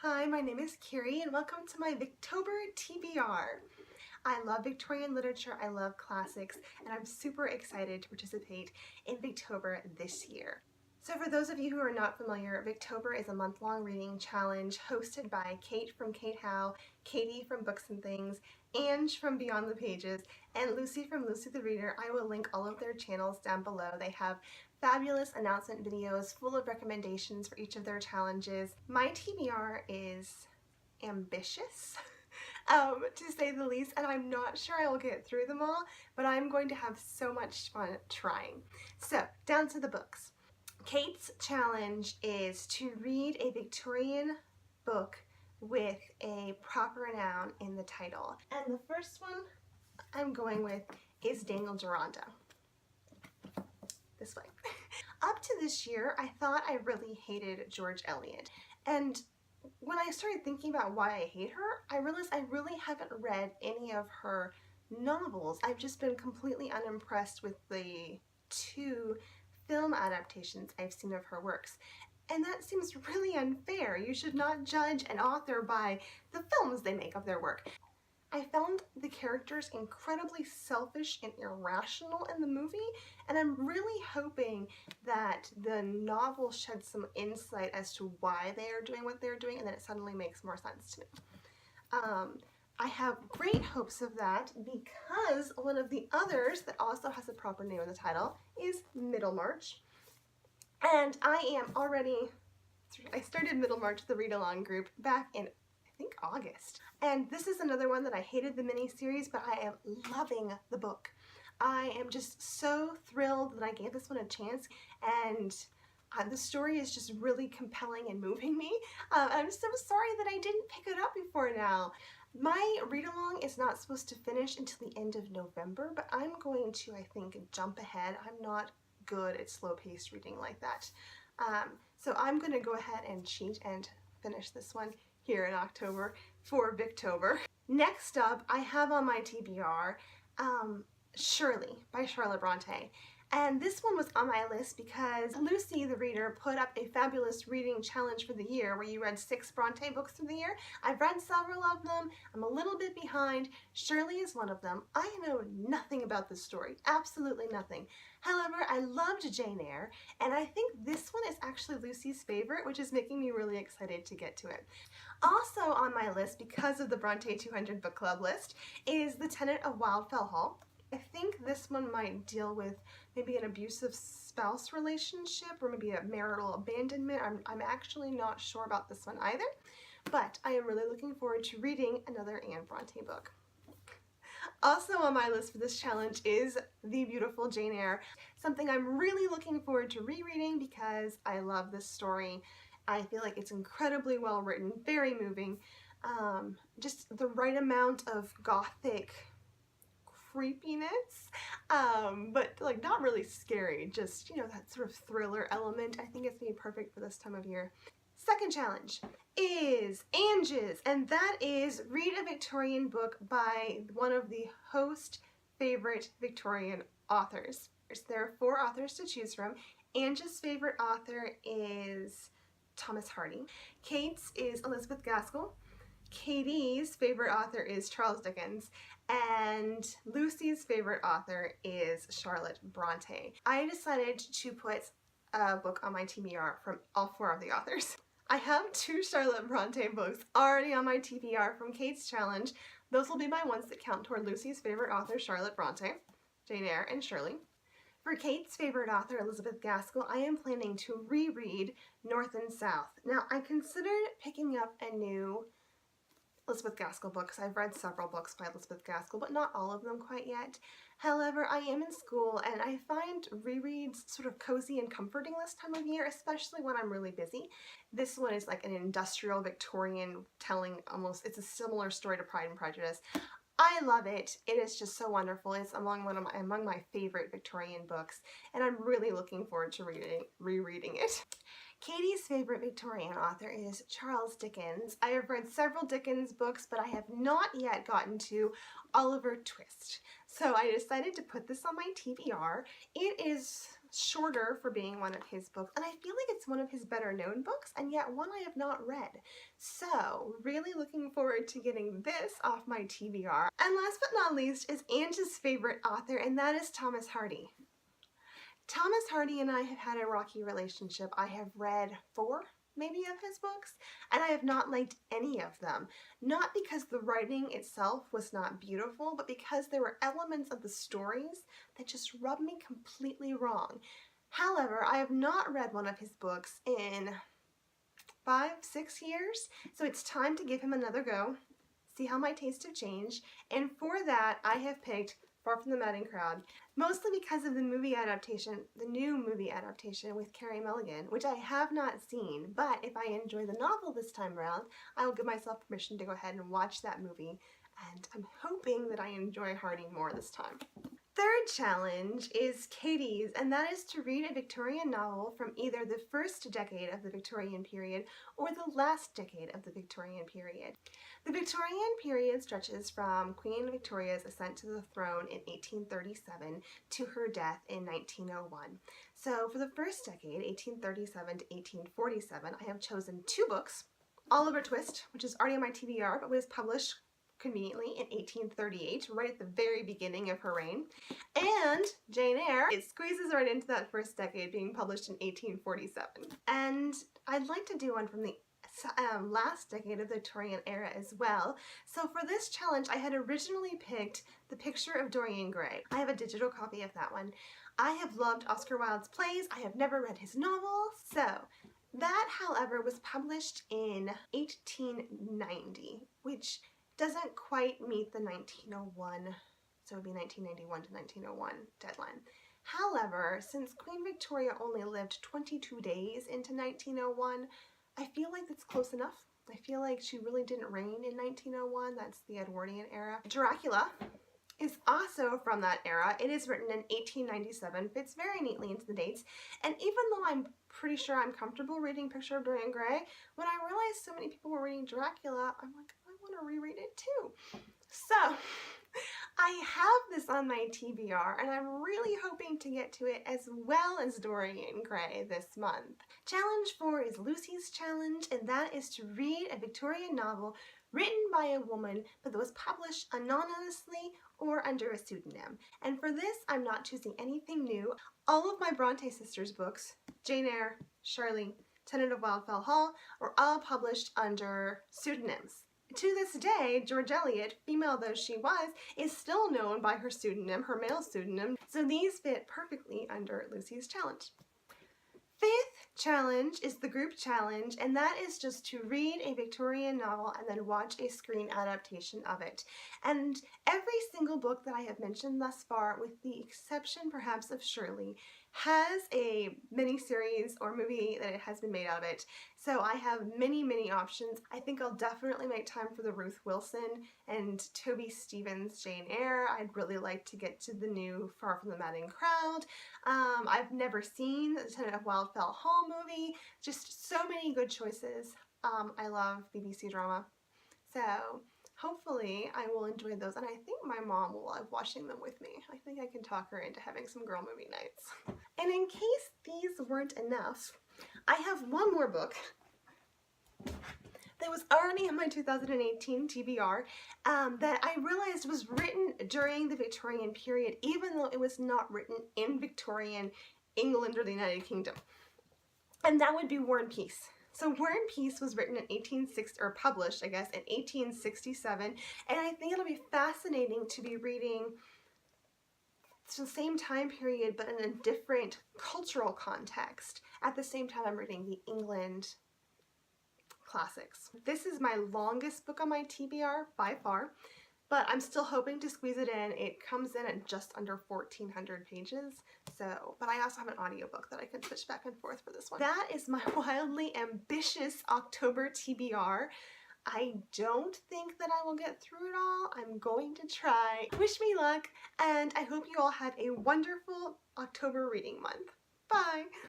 Hi, my name is Kiri and welcome to my Victober TBR. I love Victorian literature, I love classics, and I'm super excited to participate in Victober this year. So for those of you who are not familiar, Victober is a month-long reading challenge hosted by Kate from Howe, Katie from Books and Things, Ange from Beyond the Pages, and Lucy from Lucy the Reader. I will link all of their channels down below. They have fabulous announcement videos full of recommendations for each of their challenges. My TBR is ambitious, to say the least, and I'm not sure I will get through them all, but I'm going to have so much fun trying. So, down to the books. Kate's challenge is to read a Victorian book with a proper noun in the title. And the first one I'm going with is Daniel Deronda. This way. Up to this year, I thought I really hated George Eliot. And when I started thinking about why I hate her, I realized I really haven't read any of her novels. I've just been completely unimpressed with the two film adaptations I've seen of her works. And that seems really unfair. You should not judge an author by the films they make of their work. I found the characters incredibly selfish and irrational in the movie, and I'm really hoping that the novel sheds some insight as to why they are doing what they're doing, and then it suddenly makes more sense to me. I have great hopes of that because one of the others that also has a proper name in the title is Middlemarch. And I started Middlemarch, the read-along group, back in, I think, August. And this is another one that I hated the mini-series, but I am loving the book. I am just so thrilled that I gave this one a chance, and the story is just really compelling and moving me. I'm so sorry that I didn't pick it up before now. My read-along is not supposed to finish until the end of November, but I'm going to, I think, jump ahead. I'm not good at slow-paced reading like that. So I'm going to go ahead and cheat and finish this one here in October for Victober. Next up, I have on my TBR Shirley by Charlotte Bronte. And this one was on my list because Lucy the Reader put up a fabulous reading challenge for the year where you read 6 Bronte books through the year. I've read several of them. I'm a little bit behind. Shirley is one of them. I know nothing about this story, absolutely nothing. However, I loved Jane Eyre, and I think this one is actually Lucy's favorite, which is making me really excited to get to it. Also on my list, because of the Bronte 200 book club list, is The Tenant of Wildfell Hall. I think this one might deal with maybe an abusive spouse relationship or maybe a marital abandonment. I'm actually not sure about this one either, but I am really looking forward to reading another Anne Bronte book. Also on my list for this challenge is the beautiful Jane Eyre, something I'm really looking forward to rereading because I love this story. I feel like it's incredibly well written, very moving, just the right amount of gothic creepiness, but like not really scary, just, you know, that sort of thriller element. I think it's gonna be perfect for this time of year. Second challenge is Ange's, and that is read a Victorian book by one of the host favorite Victorian authors. There are 4 authors to choose from. Ange's favorite author is Thomas Hardy. Kate's is Elizabeth Gaskell. Katie's favorite author is Charles Dickens, and Lucy's favorite author is Charlotte Bronte. I decided to put a book on my TBR from all 4 of the authors. I have 2 Charlotte Bronte books already on my TBR from Kate's challenge. Those will be my ones that count toward Lucy's favorite author, Charlotte Bronte, Jane Eyre, and Shirley. For Kate's favorite author, Elizabeth Gaskell, I am planning to reread North and South. Now, I considered picking up a new Elizabeth Gaskell books. I've read several books by Elizabeth Gaskell, but not all of them quite yet. However, I am in school and I find rereads sort of cozy and comforting this time of year, especially when I'm really busy. This one is like an industrial Victorian telling, almost, it's a similar story to Pride and Prejudice. I love it. It is just so wonderful. It's among my favorite Victorian books, and I'm really looking forward to rereading it. Katie's favorite Victorian author is Charles Dickens. I have read several Dickens books, but I have not yet gotten to Oliver Twist. So I decided to put this on my TBR. It is shorter for being one of his books, and I feel like it's one of his better known books, and yet one I have not read. So really looking forward to getting this off my TBR. And last but not least is Ange's favorite author, and that is Thomas Hardy. Thomas Hardy and I have had a rocky relationship. I have read 4 maybe of his books, and I have not liked any of them. Not because the writing itself was not beautiful, but because there were elements of the stories that just rubbed me completely wrong. However, I have not read one of his books in 5, 6 years, so it's time to give him another go, see how my tastes have changed, and for that I have picked Far from the Madding Crowd, mostly because of the movie adaptation, the new movie adaptation with Carey Mulligan, which I have not seen, but if I enjoy the novel this time around, I will give myself permission to go ahead and watch that movie, and I'm hoping that I enjoy Hardy more this time. Third challenge is Katie's, and that is to read a Victorian novel from either the first decade of the Victorian period or the last decade of the Victorian period. The Victorian period stretches from Queen Victoria's ascent to the throne in 1837 to her death in 1901. So for the first decade, 1837 to 1847, I have chosen 2 books. Oliver Twist, which is already on my TBR, but was published conveniently in 1838, right at the very beginning of her reign, and Jane Eyre. It squeezes right into that first decade, being published in 1847. And I'd like to do one from the last decade of the Victorian era as well. So for this challenge, I had originally picked The Picture of Dorian Gray. I have a digital copy of that one. I have loved Oscar Wilde's plays. I have never read his novels. So that, however, was published in 1890, which doesn't quite meet the 1901, so it would be 1991 to 1901 deadline. However, since Queen Victoria only lived 22 days into 1901, I feel like that's close enough. I feel like she really didn't reign in 1901. That's the Edwardian era. Dracula is also from that era. It is written in 1897, fits very neatly into the dates, and even though I'm pretty sure I'm comfortable reading Picture of Dorian Gray, when I realized so many people were reading Dracula, I'm like, I want to reread it too. So I have this on my TBR, and I'm really hoping to get to it as well as Dorian Gray this month. Challenge 4 is Lucy's challenge, and that is to read a Victorian novel written by a woman but that was published anonymously or under a pseudonym. And for this, I'm not choosing anything new. All of my Bronte sisters books, Jane Eyre, Shirley, Tenant of Wildfell Hall, are all published under pseudonyms. To this day, George Eliot, female though she was, is still known by her pseudonym, her male pseudonym, so these fit perfectly under Lucy's challenge. Fifth challenge is the group challenge, and that is just to read a Victorian novel and then watch a screen adaptation of it. And every single book that I have mentioned thus far, with the exception perhaps of Shirley, has a miniseries or movie that it has been made out of it. So I have many options. I think I'll definitely make time for the Ruth Wilson and Toby Stephens Jane Eyre. I'd really like to get to the new Far from the Madding Crowd. I've never seen the Tenant of Wildfell Hall movie. Just so many good choices. I love BBC drama. So hopefully I will enjoy those, and I think my mom will love watching them with me. I think I can talk her into having some girl movie nights. And in case these weren't enough, I have one more book that was already in my 2018 TBR that I realized was written during the Victorian period, even though it was not written in Victorian England or the United Kingdom. And that would be War and Peace. So War and Peace was written in 1860, or published, I guess, in 1867, and I think it'll be fascinating to be reading the same time period but in a different cultural context. At the same time, I'm reading the England classics. This is my longest book on my TBR by far, but I'm still hoping to squeeze it in. It comes in at just under 1,400 pages, so, but I also have an audiobook that I can switch back and forth for this one. That is my wildly ambitious October TBR. I don't think that I will get through it all. I'm going to try. Wish me luck, and I hope you all have a wonderful October reading month. Bye!